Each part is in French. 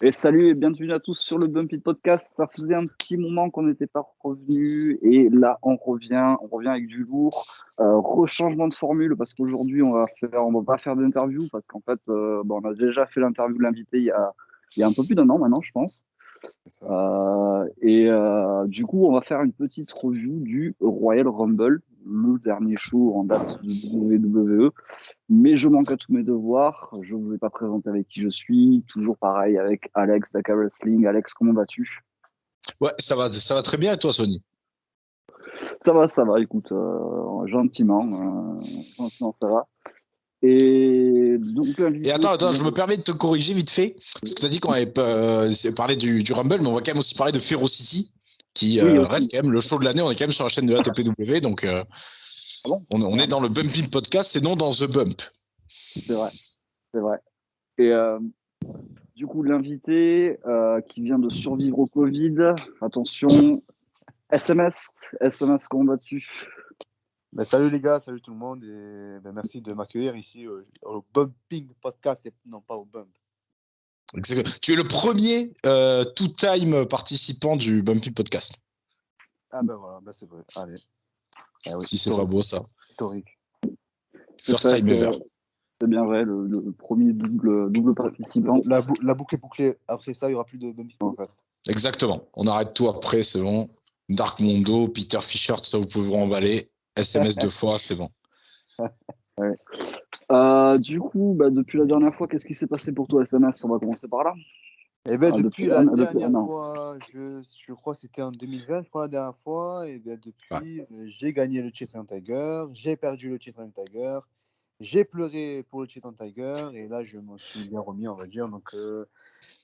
Et salut et bienvenue à tous sur le Bumpy Podcast. Ça faisait un petit moment qu'on n'était pas revenu et là on revient avec du lourd. Rechangement de formule parce qu'aujourd'hui on va pas faire d'interview parce qu'en fait on a déjà fait l'interview de l'invité il y a un peu plus d'un an maintenant je pense. C'est ça. Du coup, on va faire une petite review du Royal Rumble, le dernier show en date de WWE. Mais je manque à tous mes devoirs. Je vous ai pas présenté avec qui je suis. Toujours pareil avec Alex Dakar Wrestling. Alex, comment vas-tu? Ouais, ça va très bien et toi, Sony? Ça va. Écoute, gentiment, ça va. Et donc Et attends, je me permets de te corriger vite fait, parce que tu as dit qu'on avait parlé du Rumble, mais on va quand même aussi parler de Ferocity, qui oui, reste aussi. quand même le show de l'année. On est quand même sur la chaîne de la TPW, donc Ah bon? on est dans le Bumping Podcast et non dans The Bump. C'est vrai, c'est vrai. Et du coup, l'invité qui vient de survivre au Covid, attention, SMS, comment vas-tu? Salut les gars, salut tout le monde et merci de m'accueillir ici au Bumping Podcast et non pas au Bump. Tu es le premier two-time participant du Bumping Podcast. Ah ben voilà, c'est vrai. Allez. Ah oui, Si c'est pas beau ça. Historique. First time ever. C'est bien vrai, le premier double participant. La boucle est bouclée. Après ça, il n'y aura plus de Bumping Podcast. Exactement. On arrête tout après, c'est bon. Dark Mondo, Peter Fischer, tout ça, vous pouvez vous remballer. SMS 2 fois, c'est bon. Ouais. Du coup, depuis la dernière fois, qu'est-ce qui s'est passé pour toi, SMS? On va commencer par là. Et depuis la dernière fois, je crois que c'était en 2020, je crois la dernière fois, et depuis, j'ai gagné le Chieftain Tiger, j'ai perdu le Chieftain Tiger, j'ai pleuré pour le Chieftain Tiger, et là, je me suis bien remis, on va dire. Donc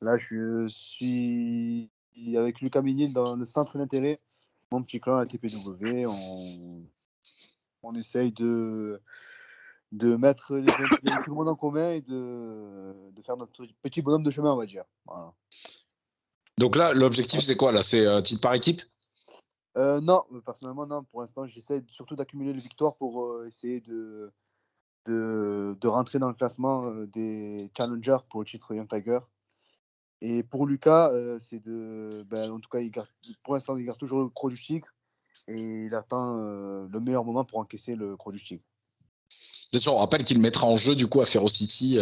là, je suis avec Lucas Minil dans le centre d'intérêt, mon petit clan, la TPW. On essaye de mettre tout le monde en commun et de faire notre petit bonhomme de chemin, on va dire. Voilà. Donc là, l'objectif, c'est quoi là? C'est titre par équipe? Non, personnellement, non. Pour l'instant, j'essaie surtout d'accumuler les victoires pour essayer de rentrer dans le classement des challengers pour le titre Young Tiger. Et pour Lucas, c'est en tout cas, pour l'instant, il garde toujours le Croc du Tigre et il attend le meilleur moment pour encaisser le Croc du Tigre. Bien sûr, on rappelle qu'il mettra en jeu du coup à Ferocity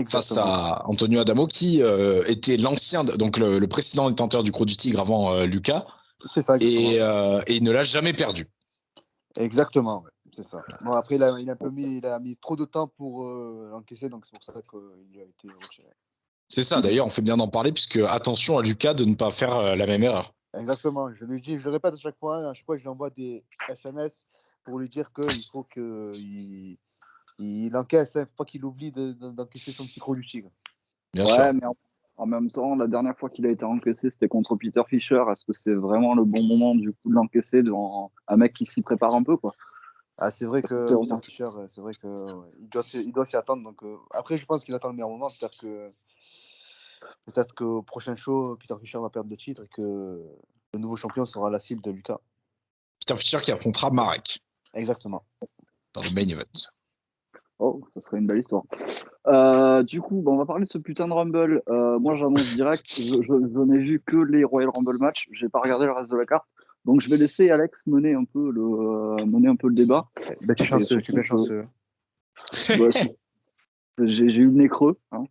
face à Antonio Adamo, qui était l'ancien, donc le précédent détenteur du Croc du Tigre avant Lucas. C'est ça, exactement. Et il ne l'a jamais perdu. Exactement, ouais, c'est ça. Bon, après, il a mis trop de temps pour l'encaisser, donc c'est pour ça qu'il a été retiré. C'est ça, d'ailleurs, on fait bien d'en parler, puisque attention à Lucas de ne pas faire la même erreur. Exactement, je le répète à chaque fois, je lui envoie des SMS pour lui dire qu'il faut qu'il encaisse, il ne faut pas qu'il oublie d'encaisser son petit Croc du Tigre. Bien sûr. Mais en même temps, la dernière fois qu'il a été encaissé, c'était contre Peter Fischer. Est-ce que c'est vraiment le bon moment du coup de l'encaisser devant un mec qui s'y prépare un peu, quoi? Ah, c'est vrai que Peter Fischer, c'est vrai que il doit s'y attendre. Donc après, je pense qu'il attend le meilleur moment. Peut-être qu'au prochain show, Peter Fischer va perdre le titre et que le nouveau champion sera la cible de Lucas. Peter Fischer qui affrontera Marek. Exactement. Dans le main event. Oh, ça serait une belle histoire. Du coup, on va parler de ce putain de Rumble. Moi, j'annonce direct, je n'ai vu que les Royal Rumble match. J'ai pas regardé le reste de la carte. Donc, je vais laisser Alex mener un peu le débat. Tu es chanceux, tu es bien chanceux. J'ai eu le nez creux. Hein.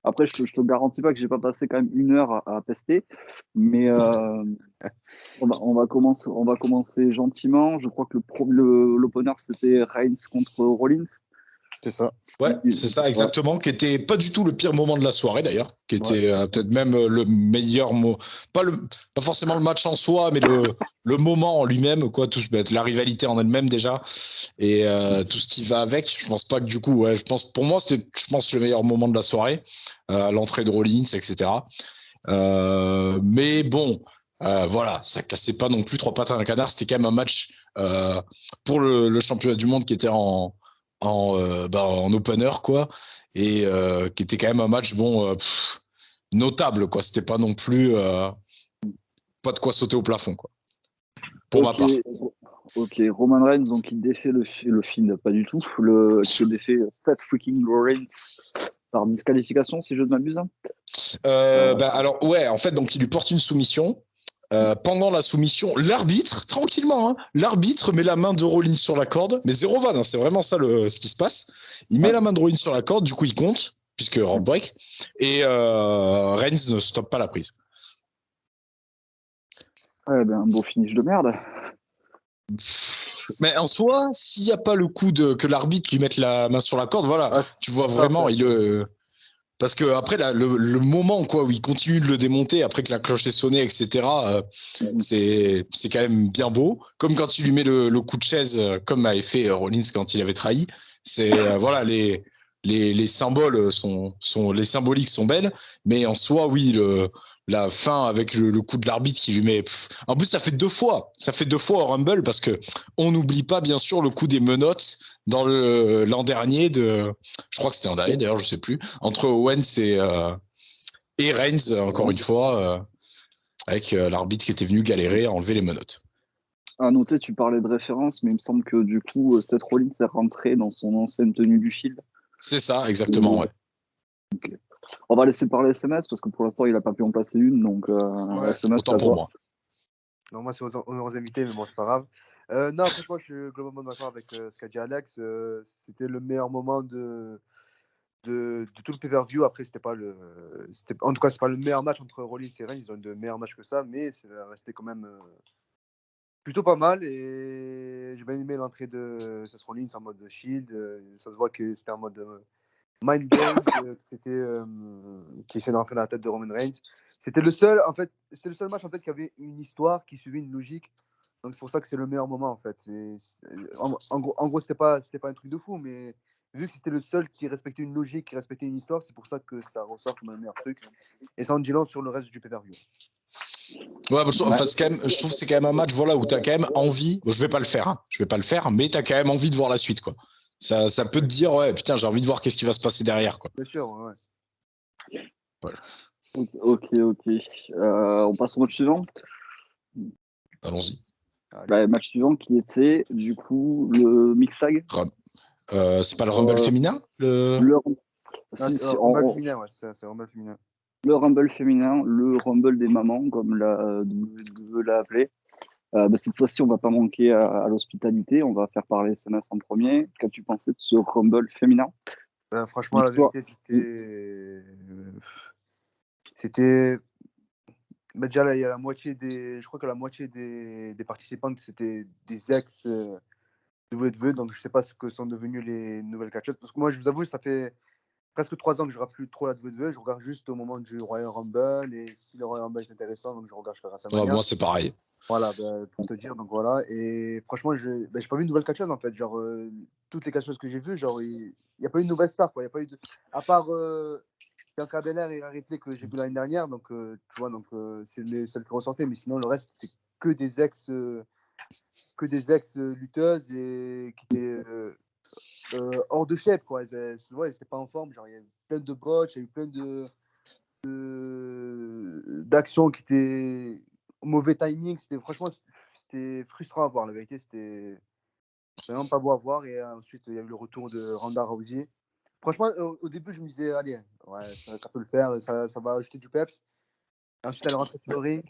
Après, je te garantis pas que j'ai pas passé quand même une heure à tester, mais on va commencer gentiment. Je crois que l'opener c'était Reigns contre Rollins. C'est ça. Ouais, c'est ça, exactement, qui était pas du tout le pire moment de la soirée d'ailleurs, qui était peut-être même le meilleur mot, pas forcément le match en soi, mais le moment en lui-même, quoi, la rivalité en elle-même déjà, et tout ce qui va avec. Je pense pas que du coup, pour moi, c'était, le meilleur moment de la soirée, l'entrée de Rollins, etc. Mais bon, voilà, ça cassait pas non plus trois pattes à un canard. C'était quand même un match pour le championnat du monde qui était en opener, quoi, et qui était quand même un match notable, quoi. C'était pas non plus pas de quoi sauter au plafond, quoi, pour ma part. Ok, Roman Reigns, donc il défait le Fiend, pas du tout, qui défait Seth freaking Rollins par disqualification, si je ne m'abuse. Alors, ouais, en fait, donc il lui porte une soumission. Pendant la soumission, l'arbitre, tranquillement, hein, l'arbitre met la main de Rollins sur la corde, mais zéro van, hein, c'est vraiment ça ce qui se passe. Il met la main de Rollins sur la corde, du coup il compte, puisque rope break, et Reigns ne stoppe pas la prise. Ouais, ben, un beau finish de merde. Mais en soi, s'il n'y a pas le coup que l'arbitre lui mette la main sur la corde, voilà, tu vois vraiment, parce que après le moment quoi où il continue de le démonter après que la cloche est sonnée, etc. C'est quand même bien beau. Comme quand il lui met le coup de chaise, comme avait fait Rollins quand il avait trahi. C'est voilà, les symboles les symboliques sont belles, mais en soi oui la fin avec le coup de l'arbitre qui lui met. En plus ça fait deux fois au Rumble parce que on n'oublie pas bien sûr le coup des menottes dans l'an dernier je crois que c'était l'an dernier d'ailleurs, je sais plus, entre Owens et Reigns encore une fois avec l'arbitre qui était venu galérer à enlever les menottes. À noter, tu parlais de référence, mais il me semble que du coup, Seth Rollins est rentré dans son ancienne tenue du Shield. C'est ça, exactement, ouais. Okay. On va laisser parler SMS parce que pour l'instant, il n'a pas pu en placer une, donc SMS, autant pour moi. Non, moi, c'est aux invités, mais bon, c'est pas grave. Non, franchement, je suis globalement d'accord avec ce qu'a dit Alex. C'était le meilleur moment de tout le pay-per-view. Après, en tout cas, c'est pas le meilleur match entre Rollins et Reigns. Ils ont de meilleurs matchs que ça, mais c'est resté quand même plutôt pas mal. Et j'ai bien aimé l'entrée de Seth Rollins en mode Shield. Ça se voit que c'était en mode mind games. Qui essaie d'entrer dans la tête de Roman Reigns. C'était le seul match en fait qui avait une histoire, qui suivait une logique. Donc c'est pour ça que c'est le meilleur moment en fait. En gros, c'était pas un truc de fou, mais vu que c'était le seul qui respectait une logique, qui respectait une histoire, c'est pour ça que ça ressort comme un meilleur truc. Et ça en dit long sur le reste du pay-per-view. Ouais, enfin, je trouve que c'est quand même un match voilà, où tu as quand même envie. Bon, je vais pas le faire, mais tu as quand même envie de voir la suite. Quoi. Ça peut te dire, ouais, putain, j'ai envie de voir qu'est-ce qui va se passer derrière. Quoi. Bien sûr, ouais. Voilà. Ok. On passe au match suivant. Allons-y. Match suivant qui était du coup le mix tag. C'est pas le Rumble féminin c'est Rumble féminin, ouais, c'est Rumble féminin. Le Rumble féminin, le Rumble des mamans, comme la WWE l'a appelé. Cette fois-ci, on va pas manquer à l'hospitalité. On va faire parler SMS en premier. Qu'as-tu pensé de ce Rumble féminin? Franchement, la vérité, c'était. Mais déjà, là, il y a la moitié je crois que la moitié des participantes, c'était des ex WWE, donc je sais pas ce que sont devenues les nouvelles catcheuses. Parce que moi, je vous avoue, ça fait presque 3 ans que je ne regarde plus trop la WWE. Je regarde juste au moment du Royal Rumble. Et si le Royal Rumble est intéressant, donc je regarde jusqu'à WrestleMania. Moi, c'est pareil. Voilà, pour te dire. Donc voilà. Et franchement, j'ai pas vu une nouvelle catcheuse en fait. Genre, toutes les catcheuses que j'ai vues, genre, il n'y a pas eu une nouvelle star. Quoi. Y a pas eu à part Bianca Belair et Ripley que j'ai vu l'année dernière. Donc, tu vois, donc, c'est celles qui ressortaient. Mais sinon, le reste, c'était que des ex-lutteuses et qui étaient hors de shape, quoi. Elles étaient pas en forme. Genre, il y a eu plein de botches, il y a eu plein d'actions qui étaient au mauvais timing. Franchement, c'était frustrant à voir. La vérité, c'était vraiment pas beau à voir. Et ensuite, il y a eu le retour de Ronda Rousey. Franchement, au début, je me disais, allez, ouais, ça peut le faire, ça va ajouter du peps. Et ensuite, elle est rentrée sur le ring.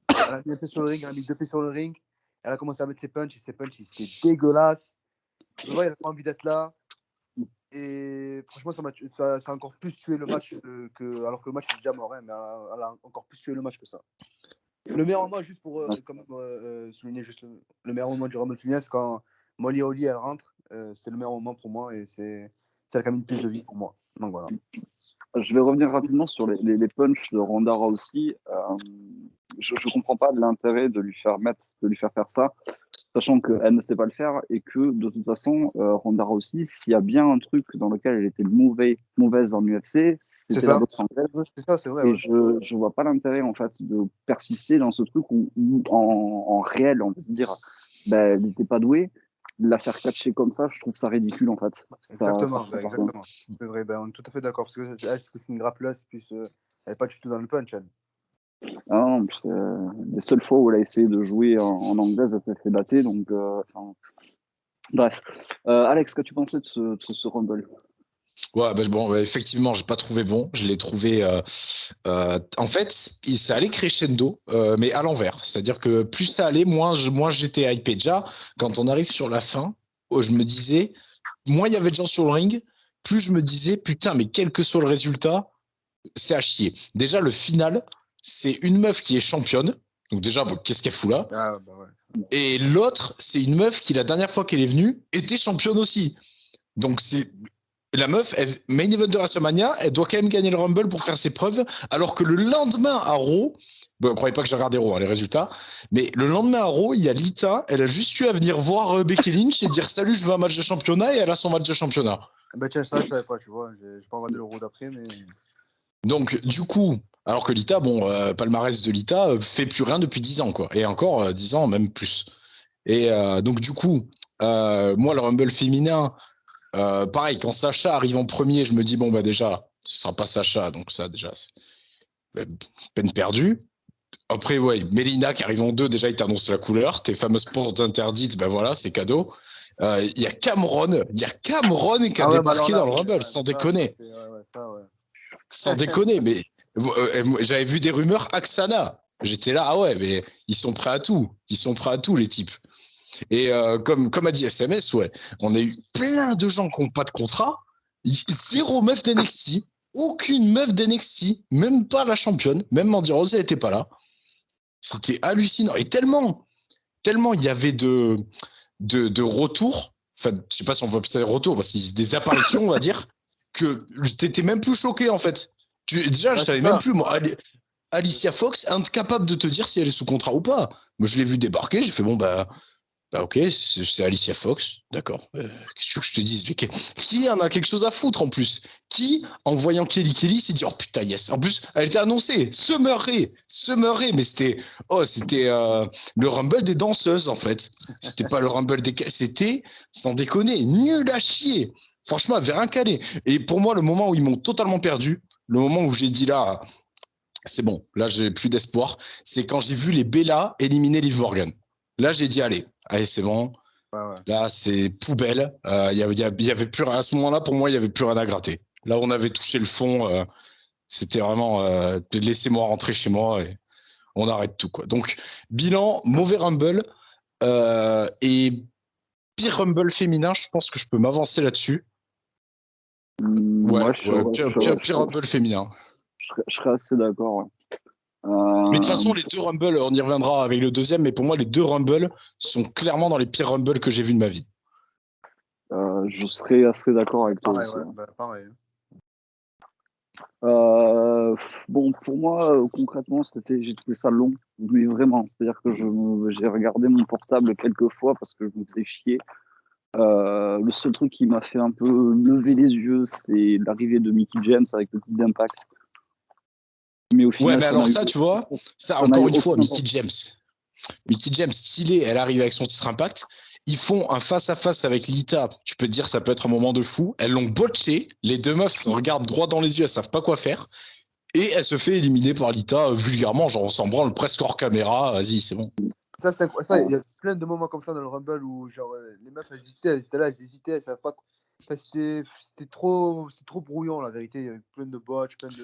Elle a mis un pied sur le ring, elle a mis 2 pieds sur le ring. Elle a commencé à mettre ses punches, et ses punches, c'était dégueulasse. Ça se voit, elle n'a pas envie d'être là. Et franchement, ça a encore plus tué le match, alors que le match est déjà mort, hein, mais elle a encore plus tué le match que ça. Le meilleur moment, juste pour souligner juste le meilleur moment du Rumble féminin, c'est quand Molly Holly elle rentre. C'est le meilleur moment pour moi et c'est elle qui a mis une prise de vie pour moi. Donc voilà. Je vais revenir rapidement sur les punchs de Ronda Rousey. Je ne comprends pas l'intérêt de lui faire faire ça, sachant qu'elle ne sait pas le faire et que de toute façon, Ronda Rousey, s'il y a bien un truc dans lequel elle était mauvaise en UFC, c'était la boxe anglaise. C'est ça, c'est vrai. Et ouais. je vois pas l'intérêt en fait de persister dans ce truc où en réel, on va se dire, elle n'était pas douée. La faire catcher comme ça, je trouve ça ridicule en fait. Exactement. C'est vrai, on est tout à fait d'accord. Parce que c'est une grappleuse, puis elle n'est pas du tout dans le punch. Elle. Ah non, les seules fois où elle a essayé de jouer en anglaise, elle s'est fait battre. Donc, bref. Alex, qu'as-tu pensé de ce Rumble? Ouais, bon, effectivement, j'ai pas trouvé bon. Je l'ai trouvé. En fait, ça allait crescendo, mais à l'envers. C'est-à-dire que plus ça allait, moins j'étais hypé. Déjà, quand on arrive sur la fin, je me disais, moins il y avait de gens sur le ring, plus je me disais, putain, mais quel que soit le résultat, c'est à chier. Déjà, le final, c'est une meuf qui est championne. Donc déjà, bon, qu'est-ce qu'elle fout là? Ah, bah ouais. Et l'autre, c'est une meuf qui, la dernière fois qu'elle est venue, était championne aussi. Donc c'est la meuf, main event de WrestleMania, elle doit quand même gagner le Rumble pour faire ses preuves, alors que le lendemain à Raw, bon, croyez pas que j'ai regardé Raw, hein, les résultats, mais le lendemain à Raw, il y a Lita, elle a juste eu à venir voir Becky Lynch et dire salut, je veux un match de championnat, et elle a son match de championnat. Bah tiens, ça, je savais pas, tu vois. J'ai pas regardé l'Euro d'après, mais. Donc, du coup, alors que Lita, bon, palmarès de Lita, fait plus rien depuis 10 ans, quoi. Et encore 10 ans, même plus. Et donc, du coup, moi, le Rumble féminin, pareil, quand Sacha arrive en premier, je me dis, bon, bah déjà, ce sera pas Sacha, donc ça, déjà, c'est peine perdue. Après, ouais, Mélina qui arrive en 2, déjà, il t'annonce la couleur. Tes fameuses portes interdites, ben voilà, c'est cadeau. Il y a Cameron qui a débarqué dans le Rumble, sans déconner. Sans déconner, mais j'avais vu des rumeurs Aksana. J'étais là, ah ouais, mais ils sont prêts à tout. Ils sont prêts à tout, les types. Et comme a dit SMS, ouais, on a eu plein de gens qui n'ont pas de contrat. Zéro meuf d'NXT. Aucune meuf d'NXT. Même pas la championne. Même Mandy Rose, elle n'était pas là. C'était hallucinant. Et tellement il y avait de retours. Enfin, je sais pas si on peut appeler ça des retours, parce qu'il y a des apparitions, on va dire, que t'étais même plus choqué, en fait. Déjà, je savais même plus, moi. Alicia Fox, incapable de te dire si elle est sous contrat ou pas. Moi, je l'ai vu débarquer, j'ai fait bon, bah ok, c'est Alicia Fox, d'accord. Qu'est-ce que je te dis? Qui en a quelque chose à foutre en plus? Qui, en voyant Kelly, s'est dit oh putain, yes. En plus, elle était annoncée, Summer Rae, mais c'était le Rumble des danseuses en fait. C'était pas le Rumble des. C'était, sans déconner, nul à chier. Franchement, elle avait rien calé. Et pour moi, le moment où ils m'ont totalement perdu, le moment où j'ai dit là, c'est bon, là j'ai plus d'espoir, c'est quand j'ai vu les Bella éliminer Liv Morgan. Là j'ai dit allez, c'est bon. Ouais. Là c'est poubelle. Il y avait plus à ce moment-là pour moi il y avait plus rien à gratter. Là on avait touché le fond. C'était vraiment laissez-moi rentrer chez moi et on arrête tout quoi. Donc bilan mauvais Rumble et pire Rumble féminin. Je pense que je peux m'avancer là-dessus. Pire Rumble féminin. Je serais assez d'accord. Ouais. Mais de toute façon, les deux Rumble, on y reviendra avec le deuxième, mais pour moi, les deux Rumble sont clairement dans les pires Rumble que j'ai vus de ma vie. Je serais assez d'accord avec toi. Pareil, aussi, ouais. Pareil. Bon, pour moi, concrètement, j'ai trouvé ça long, mais vraiment. C'est-à-dire que j'ai regardé mon portable quelques fois parce que je me faisais chier. Le seul truc qui m'a fait un peu lever les yeux, c'est l'arrivée de Mickie James avec le titre d'Impact. Mais au final, ouais, mais alors ça, tu vois, ça encore une fois, Mickie James, stylé, elle arrive avec son titre Impact. Ils font un face-à-face avec Lita. Tu peux te dire, ça peut être un moment de fou. Elles l'ont botché. Les deux meufs se regardent droit dans les yeux, elles savent pas quoi faire. Et elle se fait éliminer par Lita vulgairement, genre on s'en branle presque hors caméra. Vas-y, c'est bon. Ça, il y a plein de moments comme ça dans le Rumble où genre les meufs elles étaient là, elles hésitaient, elles savaient pas. C'était trop brouillon la vérité. Il y avait plein de botches, plein de.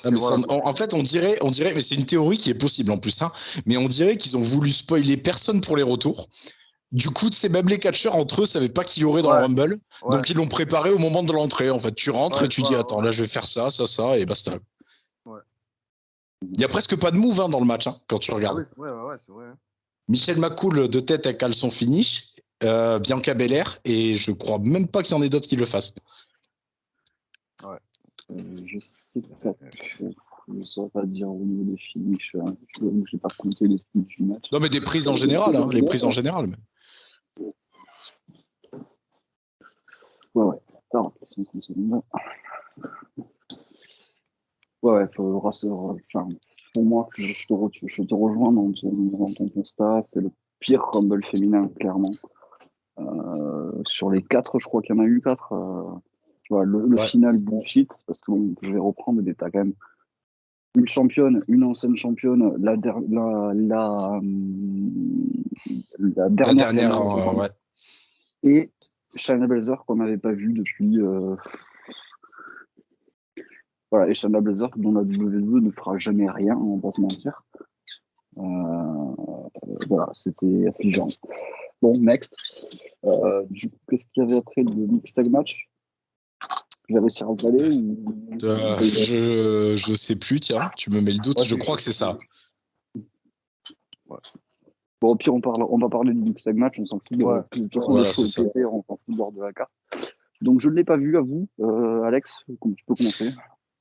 En fait, on dirait, mais c'est une théorie qui est possible en plus, hein, mais on dirait qu'ils ont voulu spoiler personne pour les retours. Du coup, c'est même les catcheurs entre eux savaient pas qui y aurait dans le Rumble, donc ils l'ont préparé au moment de l'entrée. En fait, tu rentres et tu dis attends, là je vais faire ça, et basta. Il y a presque pas de move dans le match quand tu regardes. Ah oui, c'est vrai. Michel McCool de tête avec son finish, Bianca Belair, et je crois même pas qu'il y en ait d'autres qui le fassent. Ouais. Je sais pas. Je ne saurais pas dire au niveau des finishes. Je n'ai pas compté les finishes du match. Non, mais des prises en général. Les prises en général. Mais... Ouais. Attends, ouais, pour moi, je te rejoins dans ton constat. C'est le pire Rumble féminin, clairement. Sur les 4, je crois qu'il y en a eu 4. Le final bullshit, parce que bon, je vais reprendre des t'as quand même une championne, une ancienne championne, la dernière, ouais. Et Shayna Baszler qu'on n'avait pas vu depuis. Voilà, et Shayna Baszler dont la WWE ne fera jamais rien, on va pas se mentir. Voilà, c'était affligeant. Bon, next. Du coup, qu'est-ce qu'il y avait après le mixed tag match? J'ai réussi à recaler ou... Je sais plus, tiens, tu me mets le doute, Ouais, je crois que c'est ça. Ouais. Bon, au pire, on va parler du mixed tag match, on s'en fout. Ouais. De toute façon, Voilà, le show c'est ça. était, on s'en fout de l'ordre de la carte. Donc, je ne l'ai pas vu, à vous. Alex, tu peux commencer.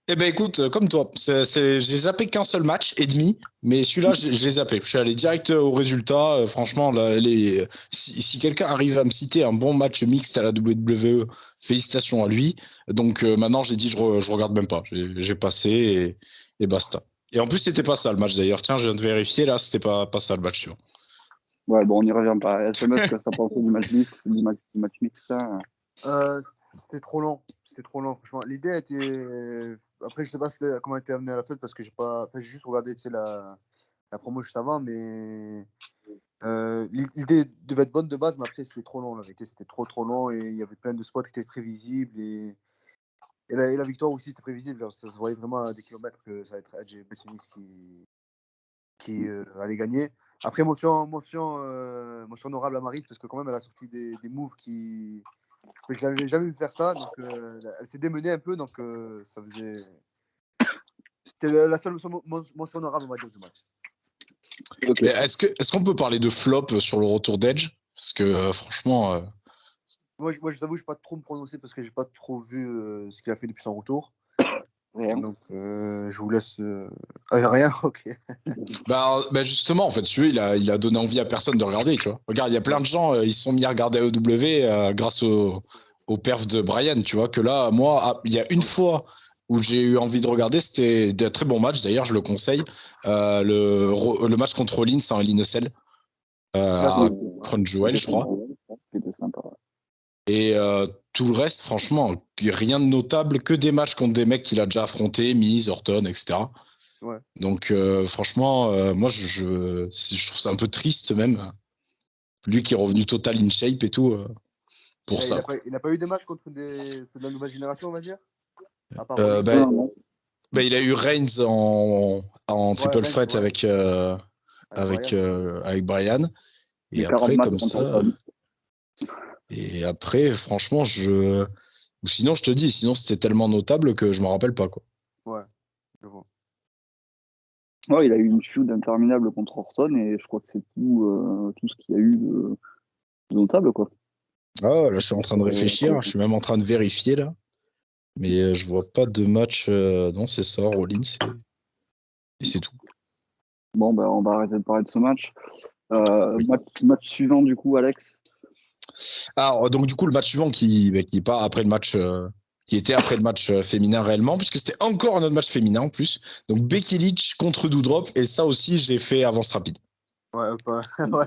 Eh ben écoute, comme toi, j'ai zappé qu'un seul match et demi, mais celui-là, je l'ai zappé. Je suis allé direct au résultat. Franchement, là, si quelqu'un arrive à me citer un bon match mixte à la WWE, félicitations à lui. Donc maintenant, j'ai dit, je regarde même pas. J'ai passé et basta. Et en plus, c'était pas ça le match d'ailleurs. Tiens, je viens de vérifier, là, c'était pas ça le match suivant. Ouais, bon, on n'y revient pas. SMS, qu'est-ce que ça pensait du match mix, du match mix, ça C'était trop long. C'était trop long, franchement. L'idée était. Après, je sais pas comment elle était amenée à la fête parce que j'ai pas. Enfin, j'ai juste regardé la promo juste avant, mais l'idée devait être bonne de base, mais après, c'était trop long. La vérité, c'était trop long et il y avait plein de spots qui étaient prévisibles. Et la victoire aussi était prévisible. Genre, ça se voyait vraiment à des kilomètres que ça allait être Edge et Beth Phoenix qui allait gagner. Après, mention honorable à Maryse parce que quand même, elle a sorti des moves qui. Je l'avais jamais vu faire ça, donc elle s'est démenée un peu, donc ça faisait. C'était la seule mention honorable, on va dire, du match. Okay. Mais est-ce qu'on peut parler de flop sur le retour d'Edge? Parce que franchement. Moi, je vous avoue, je ne vais pas trop me prononcer parce que je n'ai pas trop vu ce qu'il a fait depuis son retour. Rien. Donc, je vous laisse. Rien, ok. Bah justement, en fait, tu vois, il a donné envie à personne de regarder, tu vois. Regarde, il y a plein de gens, ils se sont mis à regarder AEW grâce au perf de Brian, tu vois. Que là, moi, il y a une fois où j'ai eu envie de regarder, c'était un très bon match, d'ailleurs, je le conseille. Le match contre Rollins en Hell in a Cell, à Crown Jewel, je crois. C'était sympa. Et tout le reste, franchement, rien de notable, que des matchs contre des mecs qu'il a déjà affrontés, Miz, Orton, etc. Ouais. Donc franchement, moi je trouve ça un peu triste même. Lui qui est revenu total in shape et tout pour ça. Il n'a pas eu des matchs contre ceux de la nouvelle génération, on va dire. À part il a eu Reigns en triple Reigns, threat avec Brian. Et après, comme ça. Et après, franchement, sinon, je te dis, sinon c'était tellement notable que je m'en rappelle pas, quoi. Ouais, je vois. Ouais, il a eu une feud interminable contre Orton et je crois que c'est tout ce qu'il y a eu de notable, quoi. Ah, là, je suis en train de réfléchir. Je suis même en train de vérifier, là. Mais je vois pas de match. Non, c'est ça, Rollins. Et c'est tout. Bon, ben, on va arrêter de parler de ce match. Oui. Match suivant, du coup, Alex. Alors, donc, du coup, le match suivant qui est pas après le match. Qui était après le match féminin réellement, puisque c'était encore un autre match féminin en plus. Donc Becky Lynch contre Doudrop, et ça aussi j'ai fait avance rapide. Ouais, ouais.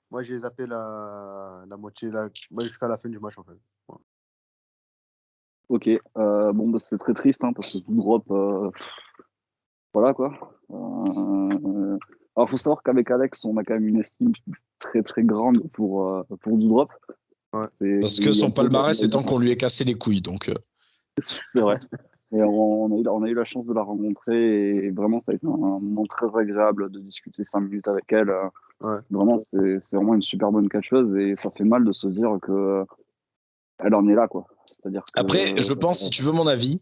Moi j'ai zappé la moitié jusqu'à la fin du match en fait. Ouais. Ok, bon, bah, c'est très triste hein, parce que Doudrop, voilà quoi. Alors, faut savoir qu'avec Alex, on a quand même une estime très très grande pour Doudrop. Ouais. Parce que son palmarès étant qu'on lui ait cassé les couilles, donc. C'est vrai. Et on a eu la chance de la rencontrer et vraiment ça a été un moment très agréable de discuter 5 minutes avec elle. Ouais. Vraiment, c'est vraiment une super bonne catcheuse et ça fait mal de se dire que elle en est là quoi. C'est-à-dire que, après, je pense, si tu veux mon avis,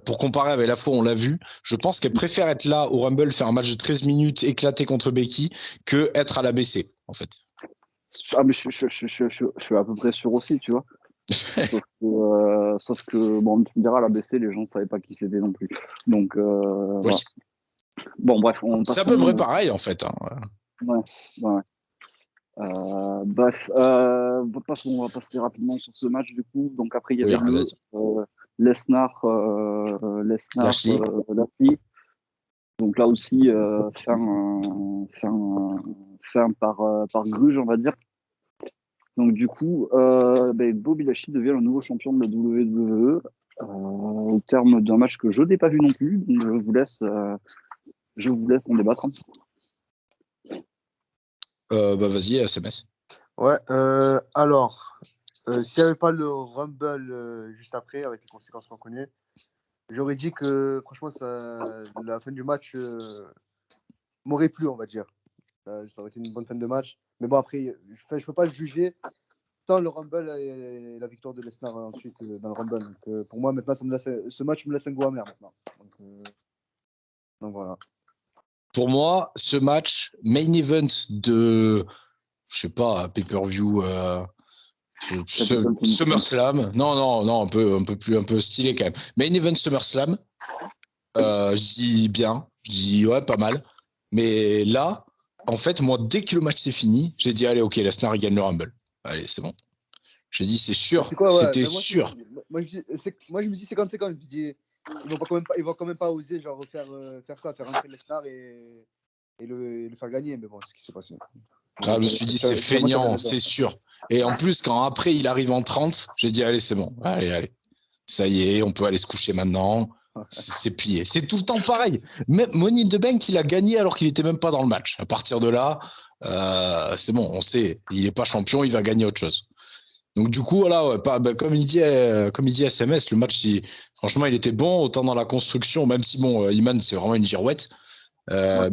pour comparer avec la fois où on l'a vu, je pense qu'elle préfère être là au Rumble, faire un match de 13 minutes éclaté contre Becky, que être à l'ABC, en fait. Ah, mais je suis à peu près sûr aussi, tu vois. Sauf que, bon, tu me diras, à l'ABC, les gens ne savaient pas qui c'était non plus. Donc, Oui. voilà. Bon, bref, c'est à peu près pareil, en fait. Hein. Ouais. Bref, on va passer rapidement sur ce match, du coup. Donc, après, il y avait Lesnar, Lashley. Donc, là aussi, fin par gruge, on va dire. Donc du coup, Bobby Lashley devient le nouveau champion de la WWE au terme d'un match que je n'ai pas vu non plus. Donc je vous laisse en débattre. Vas-y, SMS. Ouais. Alors, S'il n'y avait pas le Rumble juste après, avec les conséquences qu'on connaît, j'aurais dit que franchement, la fin du match m'aurait plu, on va dire. Ça aurait été une bonne fin de match. Mais bon, après, je ne peux pas juger sans le Rumble et la victoire de Lesnar ensuite dans le Rumble. Donc, pour moi, maintenant, ce match me laisse un goût amer maintenant. Donc voilà. Pour moi, ce match, main event de, je sais pas, pay-per-view, SummerSlam. Non, un peu stylé quand même. Main event SummerSlam. Je dis bien, je dis ouais, pas mal. Mais là, en fait, moi, dès que le match s'est fini, j'ai dit allez, ok, Lesnar gagne le Rumble. Allez, c'est bon. J'ai dit c'est sûr, C'est quoi, ouais. c'était Mais sûr. moi, je me dis 50-50. Je me dis, ils vont quand même pas oser genre, faire ça, faire entrer Lesnar et le faire gagner. Mais bon, c'est ce qui s'est passé. Je me suis dit c'est feignant, c'est sûr. Et en plus, quand après il arrive en 30, j'ai dit allez, c'est bon. Allez. Ça y est, on peut aller se coucher maintenant. C'est plié. C'est tout le temps pareil. Même Money in the Bank, il a gagné alors qu'il n'était même pas dans le match. À partir de là, c'est bon, on sait, il n'est pas champion, il va gagner autre chose. Donc du coup, voilà, ouais, comme il dit SMS, le match, franchement, il était bon, autant dans la construction, même si bon, Iman, c'est vraiment une girouette. Ouais.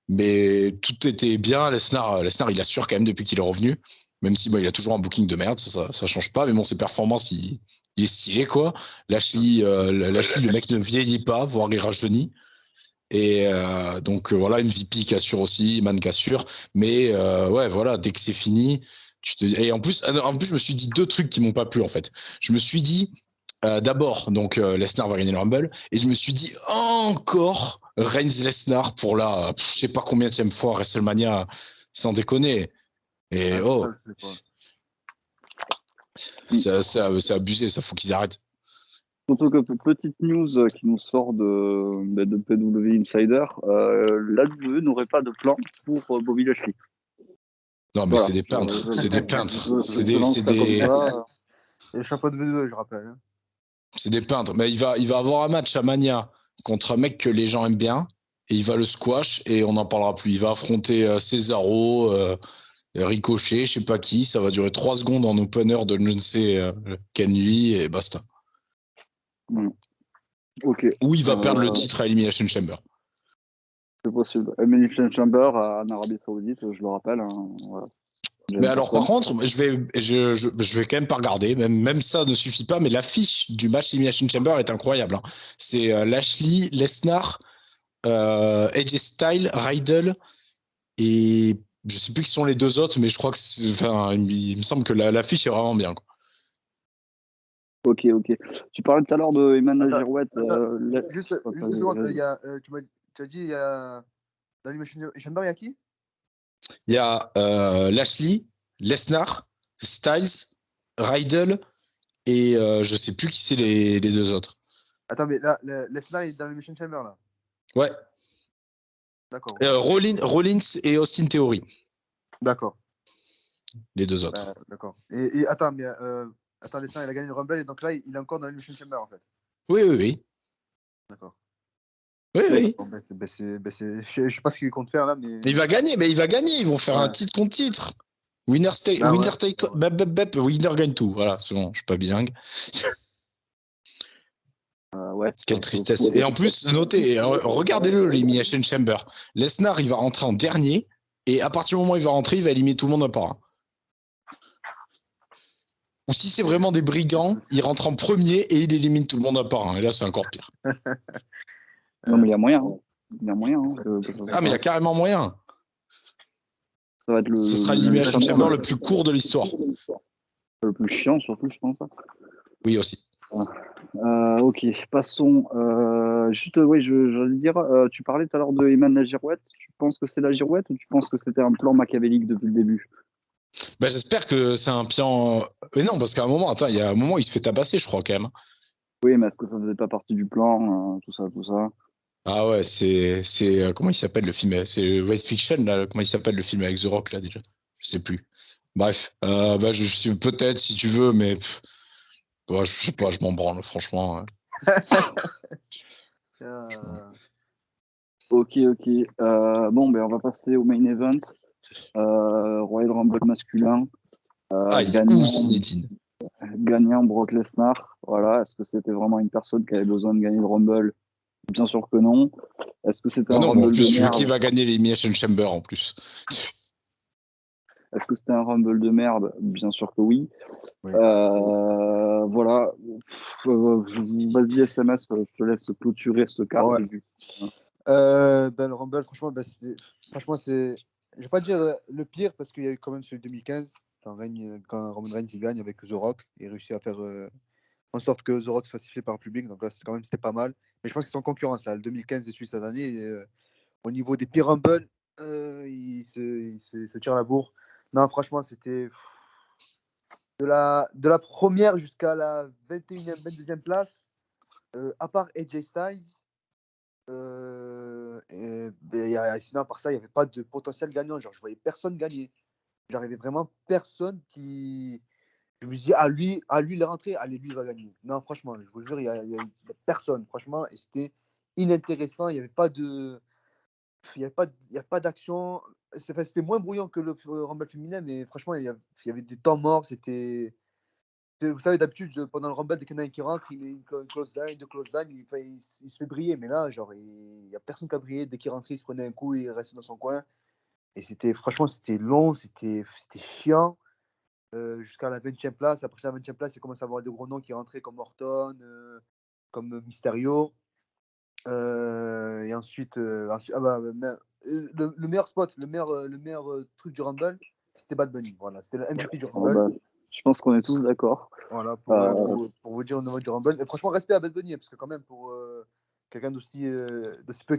Mais tout était bien. Lesnar, il assure quand même depuis qu'il est revenu. Même si bon, il a toujours un booking de merde, ça change pas. Mais bon, ses performances, il est stylé, quoi. Lashley, le mec ne vieillit pas, voire il rajeunit. Et donc voilà, MVP qui assure aussi, Man qui assure. Mais ouais, voilà, dès que c'est fini, et en plus, je me suis dit deux trucs qui m'ont pas plu en fait. Je me suis dit d'abord, donc Lesnar va gagner le Rumble, et je me suis dit encore Reigns Lesnar pour la, je sais pas combienième fois WrestleMania, sans déconner. Et c'est abusé, ça faut qu'ils arrêtent. Surtout que petite news qui nous sort de PW Insider, l'AEW n'aurait pas de plan pour Bobby Lashley. Non, mais Voilà. c'est des peintres, c'est des peintres, c'est des, Et le champion de V2, je rappelle. Hein. C'est des peintres. Mais il va avoir un match à Mania contre un mec que les gens aiment bien et il va le squash et on n'en parlera plus. Il va affronter Cesaro, Ricochet, je sais pas qui. Ça va durer 3 secondes en opener de je ne sais quelle nuit et basta. Ok. Ou il va perdre le titre à Elimination Chamber. C'est possible. Elimination Chamber en Arabie Saoudite, je le rappelle. Hein, voilà. Mais alors, par contre, je vais quand même pas regarder. Même ça ne suffit pas. Mais l'affiche du match Elimination Chamber est incroyable. Hein. C'est Lashley, Lesnar, AJ Styles, Riddle et je sais plus qui sont les deux autres, mais je crois que il me semble que l'affiche est vraiment bien. Quoi. Ok. Tu parlais tout à l'heure de Emmanuel Girouette. Juste une seconde. Tu as dit, il y a dans l'Elimination Chamber, il y a qui? Il y a Lashley, Lesnar, Styles, Riddle et je sais plus qui c'est les deux autres. Attends, mais là, Lesnar est dans l'Elimination Chamber, là. Ouais. D'accord. Rollins et Austin Theory. D'accord. Les deux autres. D'accord. Et attends, mais Lesnar, il a gagné le Rumble et donc là, il est encore dans l'Elimination Chamber, en fait. Oui. D'accord. Oui. Bon, je sais pas ce qu'il compte faire là, mais. Il va gagner. Ils vont faire un titre contre titre. Winner gagne tout. Voilà, c'est bon, je suis pas bilingue. Ouais. Quelle tristesse. Et en plus, notez, regardez-le, l'Elimination Chamber. Lesnar, il va rentrer en dernier, et à partir du moment où il va rentrer, il va éliminer tout le monde un par un. Ou si c'est vraiment des brigands, il rentre en premier et il élimine tout le monde un par un. Et là, c'est encore pire. Non, mais il y a moyen. Il y a moyen. Mais il y a carrément moyen. Ça va être Ce sera l'Elimination Chamber le plus court de l'histoire. Le plus chiant, surtout, je pense. Oui, aussi. Ok, passons. Juste, oui, j'allais dire, tu parlais tout à l'heure de Eman la Girouette. Tu penses que c'est la Girouette ou tu penses que c'était un plan machiavélique depuis le début? J'espère que c'est un plan. Mais non, parce qu'à un moment, il y a un moment où il se fait tabasser, je crois, quand même. Oui, mais est-ce que ça faisait pas partie du plan, tout ça? Ah ouais, c'est comment il s'appelle le film? C'est Red Fiction, là. Comment il s'appelle le film avec The Rock, là, déjà? Je sais plus. Bref, je suis peut-être si tu veux, mais je sais pas, je m'en branle, franchement. Ok. Bon, ben on va passer au main event. Royal Rumble masculin. gagnant, Zinedine. gagnant Brock Lesnar. Voilà. Est-ce que c'était vraiment une personne qui avait besoin de gagner le Rumble? Bien sûr que non. Est-ce que c'était un Non, mais en Rumble plus, de vu qui merde? va gagner l'Elimination Chamber en plus. Est-ce que c'était un Rumble de merde? Bien sûr que oui. Oui. Voilà. Vas-y, SMS, je te laisse clôturer cette carte. Ouais. Le Rumble, franchement, c'est. Je vais pas dire le pire parce qu'il y a eu quand même celui de 2015 quand Roman Reigns il gagne avec The Rock et réussit à faire en sorte que The Rock soit sifflé par le public. Donc là, c'était pas mal. Mais je pense qu'ils sont en concurrence. Là. Le 2015 et celui cette année, au niveau des pires Rumble, ils se tirent la bourre. Non, franchement, c'était de la première jusqu'à la 21e, 22e place, à part AJ Styles. Sinon, à part ça, il n'y avait pas de potentiel gagnant. Genre, je voyais personne gagner. J'arrivais vraiment personne qui. Je me suis dit, à lui, il est rentré, allez, lui, il va gagner. Non, franchement, je vous jure, il y a personne, franchement, et c'était inintéressant. Il n'y avait pas de. Il y a pas d'action. C'était moins brouillant que le Rumble féminin, mais franchement, il y avait des temps morts. Vous savez, d'habitude, pendant le Rumble, dès qu'il y en a un qui rentre, il met une close down, deux close down, il se fait briller. Mais là, genre, il n'y a personne qui a brillé. Dès qu'il rentrait, il se prenait un coup, il restait dans son coin. Et franchement, c'était long, c'était chiant. Jusqu'à la 20e place. Après la 20e place, il commence à avoir des gros noms qui rentraient comme Orton, comme Mysterio. Et ensuite, le meilleur spot, le meilleur truc du Rumble, c'était Bad Bunny. Voilà, c'était le MVP du Rumble. Je pense qu'on est tous d'accord. Voilà, pour vous dire au niveau du Rumble. Et franchement, respect à Bad Bunny, parce que quand même, pour quelqu'un d'aussi peu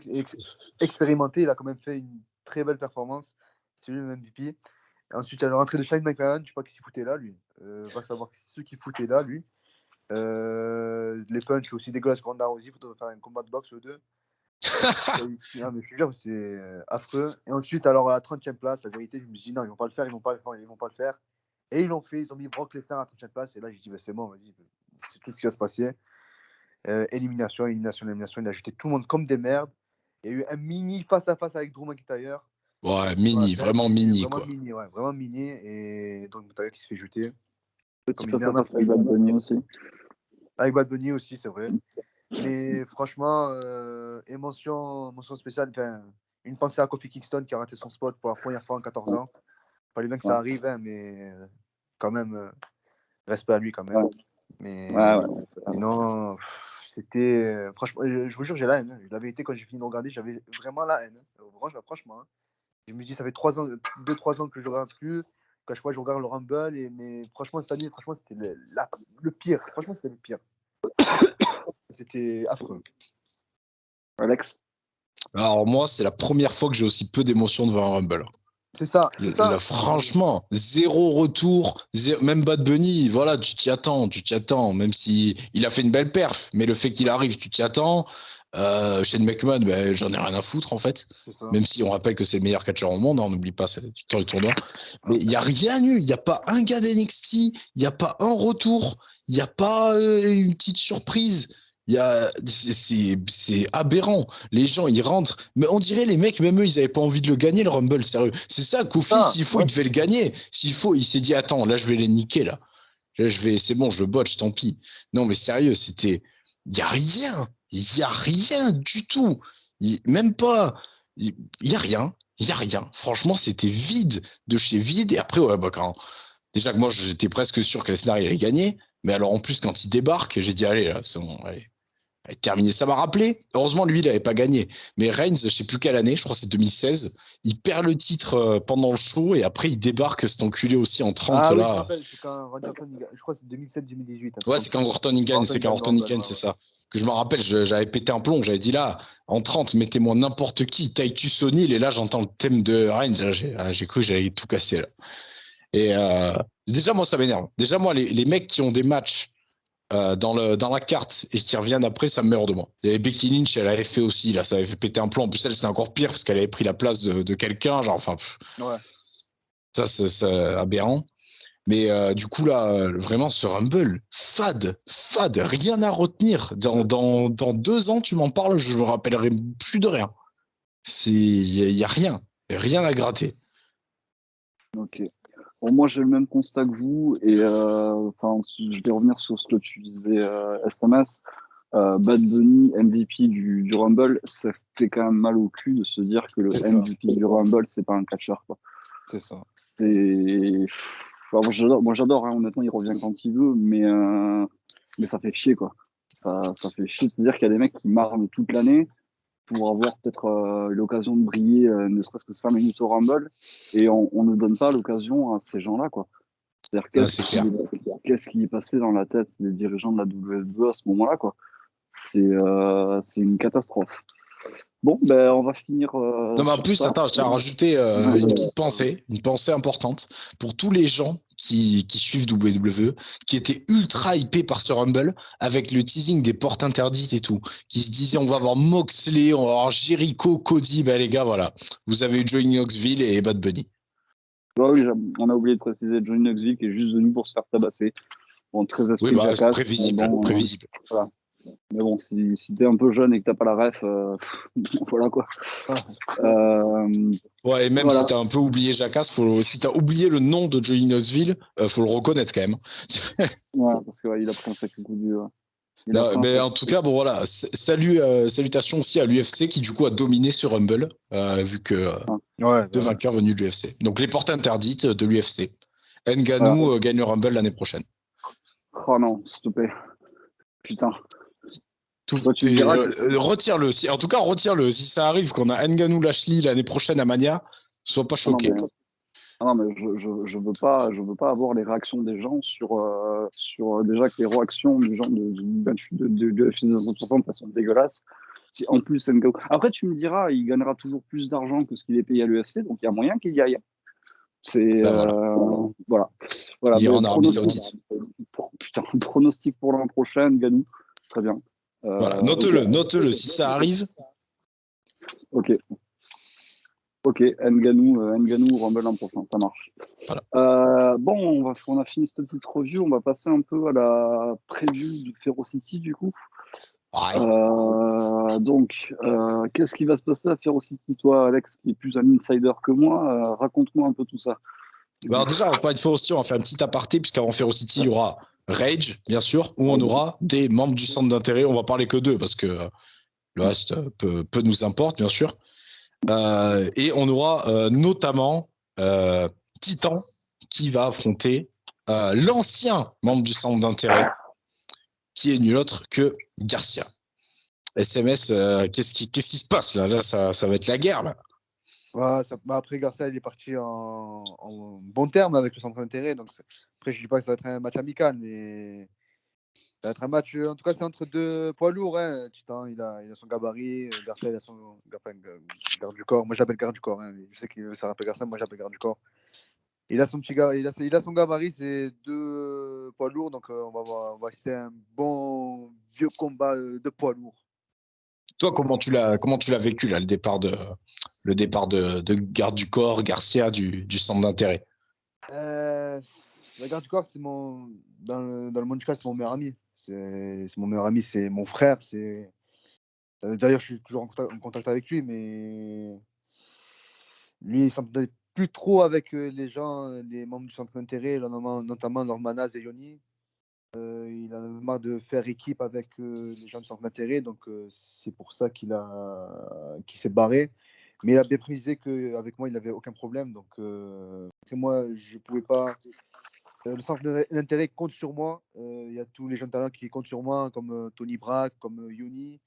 expérimenté, il a quand même fait une très belle performance. C'est lui le MVP. Et ensuite, il y a le rentrée de Shane McMahon, je sais pas qui s'y foutait là, lui. Va savoir ceux qui foutaient là, lui. Les punchs aussi dégueulasses pour Ronda Rousey, il faudrait faire un combat de boxe aux deux. Non, mais je te jure, c'est affreux. Et ensuite, alors à la 30e place, la vérité, je me suis dit non, ils vont pas le faire, ils vont pas le faire, ils vont pas le faire. Et ils l'ont fait, ils ont mis Brock Lesnar à la 30e place. Et là, j'ai dit, bah, c'est bon, vas-y, c'est tout ce qui va se passer. Élimination, élimination, élimination. Il a jeté tout le monde comme des merdes. Il y a eu un mini face-à-face avec Drew McIntyre. Ouais, mini, vraiment mini, Vraiment quoi. mini, ouais, vraiment mini. Et donc, McIntyre qui se fait jeter. Petit Comme une merde. face-à-face avec Bad Bunny aussi. Avec Bad Bunny aussi, c'est vrai. Mais franchement, mention spéciale. Une pensée à Kofi Kingston qui a raté son spot pour la première fois en 14 ans. Fallait bien que ça arrive, hein, mais quand même, respect à lui quand même. Ouais. Mais Ouais, sinon, c'était. Franchement, je vous jure, j'ai la haine. Hein. La vérité, quand j'ai fini de regarder, j'avais vraiment la haine. Hein. Franchement, hein. Je me dis, ça fait 2-3 ans que je regarde plus. Qu'à chaque fois, je regarde le Rumble. Mais franchement, cette année, franchement, c'était le pire. Franchement, c'était le pire. C'était affreux. Alex? Alors moi, c'est la première fois que j'ai aussi peu d'émotions devant un Rumble. C'est ça. Là, franchement, zéro retour, même Bad Bunny, voilà, tu t'y attends, même si il a fait une belle perf, mais le fait qu'il arrive, tu t'y attends. Shane McMahon, ben, j'en ai rien à foutre en fait, même si on rappelle que c'est le meilleur catcheur au monde, hein, on n'oublie pas, c'est la victoire du tournoi. Mais il n'y a rien eu, il n'y a pas un gars d'NXT, il n'y a pas un retour, il n'y a pas une petite surprise. C'est aberrant. Les gens, ils rentrent. Mais on dirait les mecs, même eux, ils n'avaient pas envie de le gagner, le Rumble, sérieux. C'est ça, Kofi, s'il faut, il devait le gagner. S'il faut, il s'est dit, attends, là, je vais les niquer, là. Là, c'est bon, je le botche, tant pis. Non, mais sérieux, c'était. Il n'y a rien. Il n'y a rien du tout. Même pas. Il n'y a rien. Il n'y a rien. Franchement, c'était vide de chez vide. Et après, ouais, bah, déjà que moi, j'étais presque sûr que Lesnar allait gagner. Mais alors, en plus, quand il débarque, j'ai dit, allez, là, c'est bon, allez. Terminé. Ça m'a rappelé, heureusement, lui, il n'avait pas gagné. Mais Reigns, je ne sais plus quelle année, je crois que c'est 2016, il perd le titre pendant le show et après, il débarque cet enculé aussi en 30. Ah là. Oui, je me rappelle, c'est quand Randy Orton, je crois que c'est 2007-2018. Ouais, c'est quand Orton il gagne, c'est ça. Que je me rappelle, j'avais pété un plomb, j'avais dit là, en 30, mettez-moi n'importe qui, Titus O'Neil, et là, j'entends le thème de Reigns, j'ai cru que j'allais tout casser là. Et déjà, moi, ça m'énerve. Déjà, moi, les mecs qui ont des matchs dans la carte et qui reviennent après, ça me meurt de moi. Il y avait Becky Lynch, elle avait fait aussi, là, ça avait fait péter un plomb. En plus, elle, c'était encore pire parce qu'elle avait pris la place de quelqu'un, genre, enfin, Ouais. ça, c'est aberrant. Mais du coup, là, vraiment, ce Rumble, fade, rien à retenir. Dans 2 ans, tu m'en parles, je me rappellerai plus de rien. Il y a rien à gratter. Ok. Bon, moi, j'ai le même constat que vous, et je vais revenir sur ce que tu disais, SMS. Bad Bunny, MVP du Rumble, ça fait quand même mal au cul de se dire que le C'est ça, MVP du Rumble, c'est pas un catcheur, quoi. c'est ça. C'est. Enfin, moi j'adore, hein, honnêtement, il revient quand il veut, mais ça fait chier, quoi. Ça fait chier de se dire qu'il y a des mecs qui marment toute l'année pour avoir peut-être l'occasion de briller, ne serait-ce que 5 minutes au Rumble, et on ne donne pas l'occasion à ces gens-là, quoi. C'est-à-dire, Ah, c'est clair. qu'est-ce qui est passé dans la tête des dirigeants de la WWE à ce moment-là, quoi. C'est une catastrophe. Bon, ben, on va finir Non, mais en sur plus, ça. attends, je tiens à rajouter Ouais, une pensée importante pour tous les gens qui suivent WWE, qui étaient ultra hypés par ce Rumble, avec le teasing des portes interdites et tout, qui se disaient on va avoir Moxley, on va avoir Jericho, Cody. Ben les gars, voilà, vous avez eu Johnny Knoxville et Bad Bunny. bah oui, on a oublié de préciser Johnny Knoxville qui est juste venu pour se faire tabasser. Bon, très Oui, esprit bah, jacasse, mais prévisible, bon, prévisible. voilà. Mais bon, si t'es un peu jeune et que t'as pas la ref, voilà quoi. Ah, Ouais, et même si Voilà. t'as un peu oublié Jackass, si t'as oublié le nom de Johnny Knoxville, faut le reconnaître quand même. Ouais, parce que ouais, il a pris un sacré coup dur. Il a Non, pris un mais sacré en tout coup. cas, bon voilà, salutations aussi à l'UFC qui du coup a dominé sur Rumble, vu que Ouais, ouais, deux bah, vainqueurs venus de l'UFC. Donc les portes interdites de l'UFC. voilà. Ngannou gagne le Rumble l'année prochaine. Oh non, s'il te plaît. Putain. Tout, Toi, tu me diras que. retire-le. En tout cas, retire-le. Si ça arrive qu'on a Ngannou Lashley l'année prochaine à Mania, sois pas Ah non, mais, choqué. ah non, mais je veux pas avoir les réactions des gens sur déjà que les réactions des gens de UFC 260, elles sont dégueulasses. Si en plus Ngannou. Après, tu me diras, il gagnera toujours plus d'argent que ce qu'il est payé à l'UFC, donc il y a moyen qu'il y aille. C'est Ben voilà. voilà. Voilà, Il ira mais en Arabie Saoudite. putain, pronostic pour l'an prochain, Ganou. Très bien. Voilà, Ok, note-le. Si ça arrive, ok, ok. Ngannou, Rumble l'an prochain, ça marche. voilà. Bon, on a fini cette petite review. On va passer un peu à la preview de Ferocity du coup. Ouais. Qu'est-ce qui va se passer à Ferocity, toi, Alex, qui est plus un insider que moi? Raconte-moi un peu tout ça. Ben alors déjà, on va parler de Ferocity, on va faire un petit aparté, puisqu'avant Ferocity, il y aura Rage, bien sûr, où on aura des membres du centre d'intérêt. On va parler que d'eux, parce que le reste peu nous importe, bien sûr. Et on aura notamment Titan, qui va affronter l'ancien membre du centre d'intérêt, qui est nul autre que Garcia. SMS, qu'est-ce qui se passe là? Là, ça va être la guerre, là. ouais, bah, après, Garcia, il est parti en bon terme avec le centre d'intérêt. Donc après, je dis pas que ça va être un match amical, mais ça va être un match. En tout cas, c'est entre deux poids lourds. Hein. Titan, il a son gabarit. Garcia, il a son garde du corps. Moi, j'appelle garde du corps. Hein. Je sais que ça rappelle Garcia, moi, j'appelle garde du corps. Il a son petit gars, il a son gabarit, c'est deux poids lourds. Donc, on va assister à un bon vieux combat de poids lourds. Toi, comment tu l'as vécu là, le départ de garde du corps, Garcia du centre d'intérêt? La garde du corps, c'est dans le monde du corps, c'est mon meilleur ami. C'est mon meilleur ami, c'est mon frère. D'ailleurs, je suis toujours en contact avec lui, mais lui, il s'entendait plus trop avec les gens, les membres du centre d'intérêt, notamment Normanaz et Yoni. Il en avait marre de faire équipe avec les gens du centre d'intérêt, donc c'est pour ça qu'il s'est barré. Mais il a bien précisé qu'avec moi, il n'avait aucun problème. Donc, moi, je ne pouvais pas. Le centre d'intérêt compte sur moi. Il y a tous les jeunes talents qui comptent sur moi, comme Tony Brack, comme Yoni,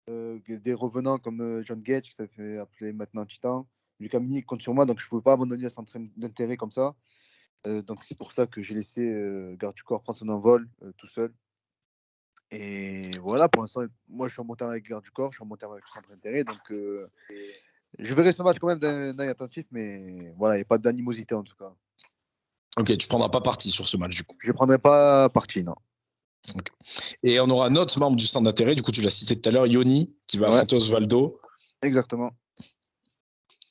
des revenants comme John Gage, qui s'est fait appeler maintenant Titan. Lucas Mini compte sur moi, donc je ne pouvais pas abandonner le centre d'intérêt comme ça. Donc c'est pour ça que j'ai laissé Garde du Corps prendre son envol tout seul. Et voilà, pour l'instant, moi je suis en montant avec Garde du Corps, je suis en montant avec le centre d'intérêt. Donc je verrai ce match quand même d'un œil attentif, mais voilà, il n'y a pas d'animosité en tout cas. Ok, tu prendras pas parti sur ce match du coup. Je ne prendrai pas parti, non. Okay. Et on aura un autre membre du centre d'intérêt, du coup tu l'as cité tout à l'heure, Yoni, qui va affronter Osvaldo. Exactement.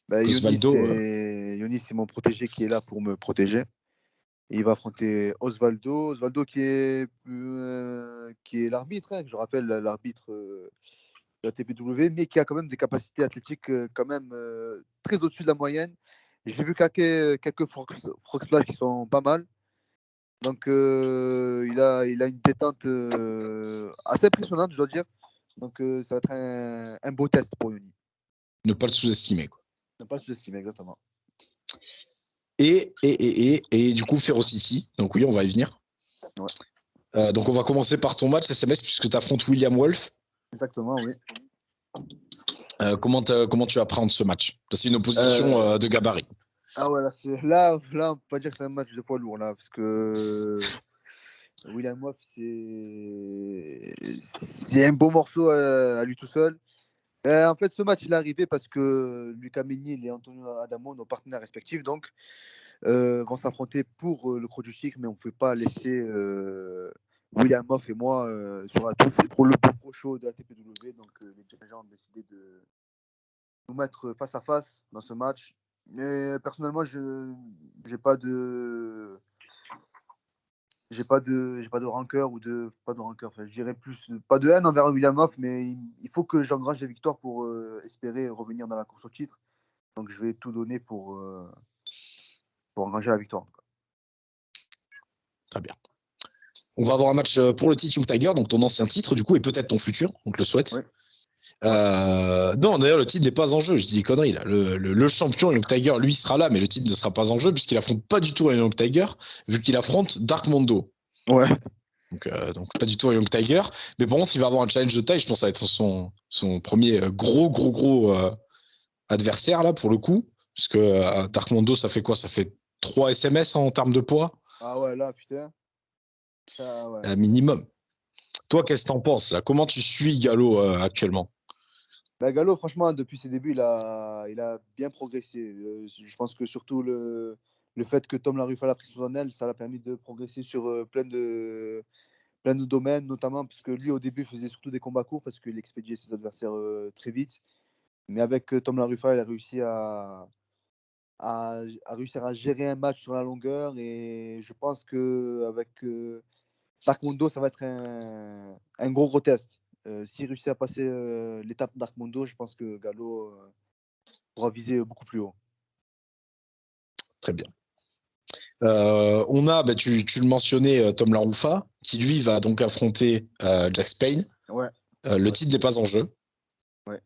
Bah, Osvaldo. Yoni, c'est mon protégé qui est là pour me protéger. Et il va affronter Osvaldo. Osvaldo qui est l'arbitre, hein, je rappelle, l'arbitre de la TPW, mais qui a quand même des capacités athlétiques quand même très au-dessus de la moyenne. J'ai vu quelques frog splash qui sont pas mal. Donc, il a une détente assez impressionnante, je dois dire. Donc, ça va être un beau test pour Yoni. Ne pas le sous-estimer, quoi. Ne pas le sous-estimer, exactement. Et du coup, Ferocity. Donc oui, on va y venir. Ouais. Donc on va commencer par ton match SMS puisque tu affrontes William Wolf. Exactement, oui. Comment tu appréhendes ce match? C'est une opposition de gabarit. Ah ouais, là, on peut pas dire que c'est un match de poids lourd, là, parce que William Wolf, c'est un beau morceau à lui tout seul. En fait, ce match, il est arrivé parce que Lucas Ménil et Antonio Adamo, nos partenaires respectifs, donc, vont s'affronter pour le Croc du Tigre, mais on ne pouvait pas laisser William Wolf et moi sur la touche pour le plus gros show de la TPW. Donc, les dirigeants ont décidé de nous mettre face à face dans ce match. Mais personnellement, je n'ai pas de. J'ai pas de rancœur ou de pas de rancœur. Enfin, je dirais plus pas de haine envers William Hoff, mais il faut que j'engrange des victoires pour espérer revenir dans la course au titre. Donc je vais tout donner pour engranger la victoire. Très bien. On va avoir un match pour le titre Young Tiger, donc ton ancien titre du coup et peut-être ton futur, on te le souhaite. Oui. Non, d'ailleurs, le titre n'est pas en jeu. Je dis des conneries là. Le champion Young Tiger, lui, sera là, mais le titre ne sera pas en jeu puisqu'il affronte pas du tout un Young Tiger, vu qu'il affronte Dark Mondo. Ouais. Donc pas du tout un Young Tiger. Mais par contre, il va avoir un challenge de taille. Je pense que ça va être son premier gros adversaire là pour le coup, puisque Dark Mondo, ça fait quoi? Ça fait 3 SMS en termes de poids. Ah ouais, là, putain. Ah ouais. Minimum. Toi, qu'est-ce que t'en penses là? Comment tu suis Gallo actuellement? Bah, Gallo, franchement, depuis ses débuts, il a bien progressé. Je pense que surtout le fait que Tom Laruffa l'a pris sous son aile, ça l'a permis de progresser sur plein de domaines, notamment parce que lui, au début, faisait surtout des combats courts parce qu'il expédiait ses adversaires très vite. Mais avec Tom Laruffa, il a réussi à réussir à gérer un match sur la longueur. Et je pense qu'avec Dark Mondo, ça va être un gros test. S'il réussit à passer l'étape Dark Mondo, je pense que Gallo pourra viser beaucoup plus haut. Très bien. On a, tu le mentionnais, Tom Laruffa, qui lui va donc affronter Jack Spain. Ouais. Le titre n'est pas en jeu. Ouais.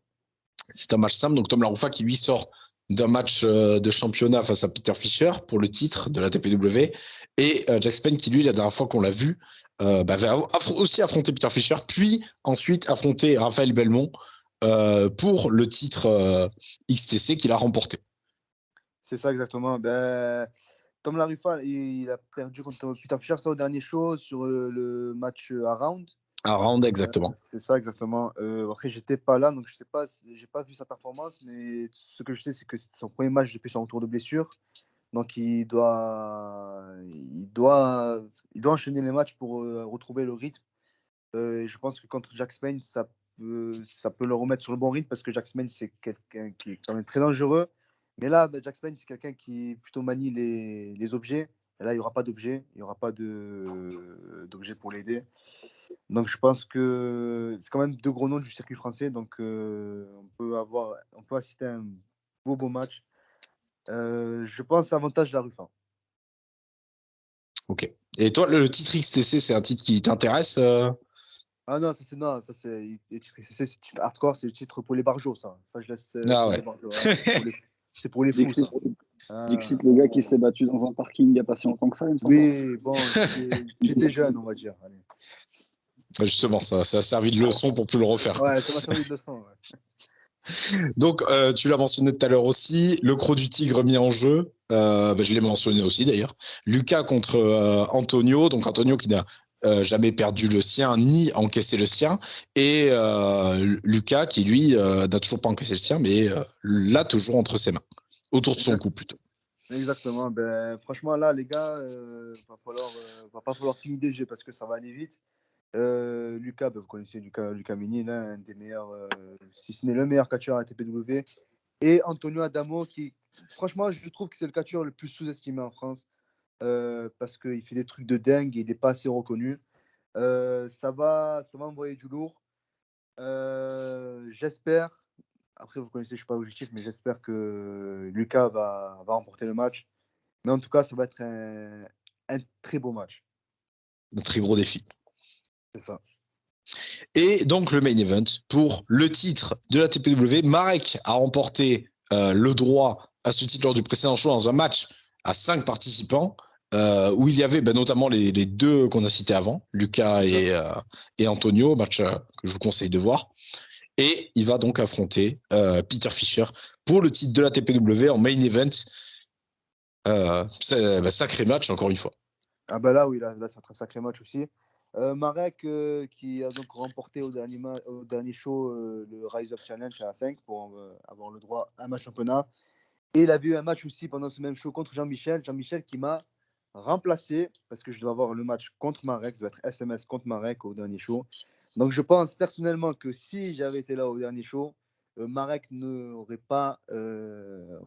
C'est un match simple. Donc Tom Laruffa qui lui sort d'un match de championnat face à Peter Fischer pour le titre de la TPW. Et Jack Spain qui lui, la dernière fois qu'on l'a vu, va aussi affronter Peter Fischer, puis ensuite affronter Raphaël Belmont pour le titre XTC qu'il a remporté. C'est ça exactement. Tom Laruffa, il a perdu contre Peter Fischer, ça au dernier show sur le match à round. Un round, exactement. C'est ça exactement. Après, j'étais pas là, donc je sais pas, j'ai pas vu sa performance, mais ce que je sais, c'est que c'est son premier match depuis son retour de blessure. Donc il doit enchaîner les matchs pour retrouver le rythme. Et je pense que contre Jack Spain, ça peut le remettre sur le bon rythme parce que Jack Spain, c'est quelqu'un qui est quand même très dangereux. Mais là, Jack Spain, c'est quelqu'un qui plutôt manie les objets. Et là, il n'y aura pas d'objets, il n'y aura pas d'objets pour l'aider. Donc je pense que c'est quand même deux gros noms du circuit français. Donc on peut assister à un beau match. Je pense avantage la Ruffin. Ok. Et toi, le titre XTC, c'est un titre qui t'intéresse Ah non, ça c'est les titres CC, c'est titre hardcore, c'est le titre pour les barjots, ça. Ça, je laisse Ah pour ouais. les barjots. Hein. C'est pour les fous, ça. Dixit, le gars qui s'est battu dans un parking il n'y a pas si longtemps que ça, il me semble. Oui, bon, j'étais jeune, on va dire. Allez. Justement, ça a servi de leçon pour plus le refaire. Ouais, ça m'a servi de leçon. Ouais. Donc, tu l'as mentionné tout à l'heure aussi, le Croc du Tigre mis en jeu. Je l'ai mentionné aussi d'ailleurs. Lucas contre Antonio. Donc, Antonio qui n'a jamais perdu le sien ni encaissé le sien. Et Lucas qui, lui, n'a toujours pas encaissé le sien, mais l'a toujours entre ses mains. Autour de son cou, plutôt. Exactement. Franchement, là, les gars, va pas falloir cligner des yeux parce que ça va aller vite. Lucas, vous connaissez Lucas Mini, là, un des meilleurs, si ce n'est le meilleur catcheur à la TPW. Et Antonio Adamo, qui, franchement, je trouve que c'est le catcheur le plus sous-estimé en France parce qu'il fait des trucs de dingue et il n'est pas assez reconnu. Ça va envoyer du lourd. J'espère Après, vous connaissez, je ne suis pas objectif, mais j'espère que Lucas va remporter le match. Mais en tout cas, ça va être un très beau match. Un très gros défi. C'est ça. Et donc, le main event pour le titre de la TPW. Marek a remporté le droit à ce titre lors du précédent show dans un match à 5 participants, où il y avait notamment les deux qu'on a cités avant, Lucas et Antonio, match que je vous conseille de voir. Et il va donc affronter Peter Fischer pour le titre de la TPW en main event. Sacré match, encore une fois. Ah bah là, oui, là c'est un sacré match aussi. Marek, qui a donc remporté au dernier show le Rise of Challenge à 5 pour avoir le droit à un match championnat. Et il a vu un match aussi pendant ce même show contre Jean-Michel. Jean-Michel qui m'a remplacé parce que je dois avoir le match contre Marek. Ça doit être SMS contre Marek au dernier show. Donc je pense personnellement que si j'avais été là au dernier show, Marek n'aurait pas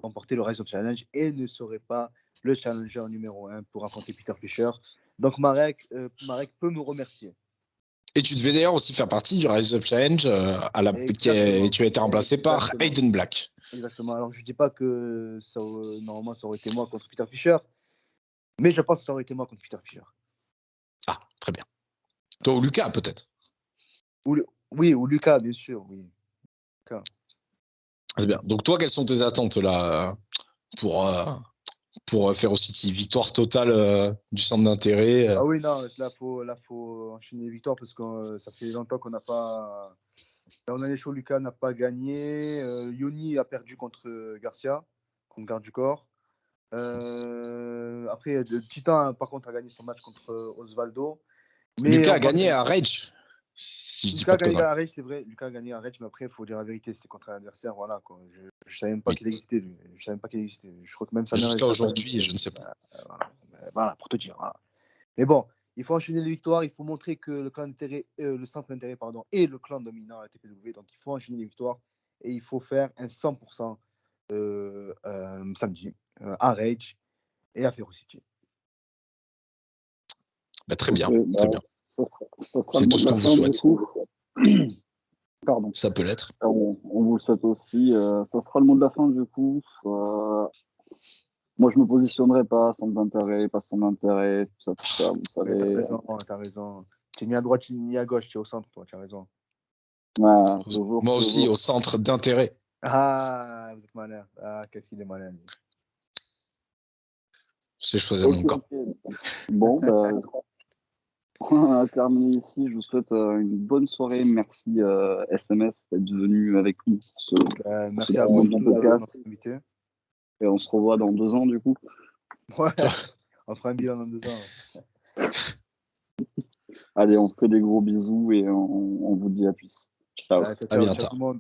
remporté le Rise of Challenge et ne serait pas le challenger numéro 1 pour affronter Peter Fischer. Donc Marek peut me remercier. Et tu devais d'ailleurs aussi faire partie du Rise of Challenge et tu as été remplacé par Aiden Black. Exactement. Alors je ne dis pas que normalement ça aurait été moi contre Peter Fischer, mais je pense que ça aurait été moi contre Peter Fischer. Ah, très bien. Toi ou Lucas peut-être. Oui, ou Lucas, bien sûr. Oui. Lucas. C'est bien. Donc toi, quelles sont tes attentes là pour faire aussi victoire totale du centre d'intérêt Ah oui, non, là, faut enchaîner les victoires parce que ça fait longtemps qu'on n'a pas. On a les shows, Lucas n'a pas gagné. Yoni a perdu contre Garcia, contre Garde du Corps. Après, Titan, par contre, a gagné son match contre Osvaldo. Mais Lucas a gagné à Rage. Si je dis Lucas pas de a gagné conneries. à Rage, c'est vrai. Lucas a gagné à Rage, mais après, il faut dire la vérité, c'était contre un adversaire. Voilà, quoi. Je ne savais même pas qu'il existait, lui. Je savais même pas qu'il existait. Je crois que même sa mère. Jusqu'à aujourd'hui, je ne sais pas. Voilà, pour te dire. Voilà. Mais bon, il faut enchaîner les victoires. Il faut montrer que le centre d'intérêt est le clan dominant à la TPW. Donc, il faut enchaîner les victoires et il faut faire un 100% samedi à Rage et à Ferocity. Très bien, très bien. Ça sera le mot de la fin, du coup. Pardon. Ça peut l'être. On vous le souhaite aussi. Ça sera le mot de la fin, du coup. Moi, je me positionnerai pas centre d'intérêt, pas centre d'intérêt, tout ça, vous savez. T'as raison. Tu n'es ni à droite ni à gauche, tu es au centre, toi, tu as raison. Ouais, Moi aussi, au centre d'intérêt. Ah, vous êtes malin. Ah, qu'est-ce qu'il est malin, lui. Je faisais mon camp. Bon, on a terminé ici. Je vous souhaite une bonne soirée. Merci SMS d'être venu avec nous. Merci à vous de notre invité. Et on se revoit dans 2 ans, du coup. Ouais, on fera un bilan dans 2 ans. Allez, on fait des gros bisous et on vous dit à plus. Ciao. À bientôt. Ciao tout le monde.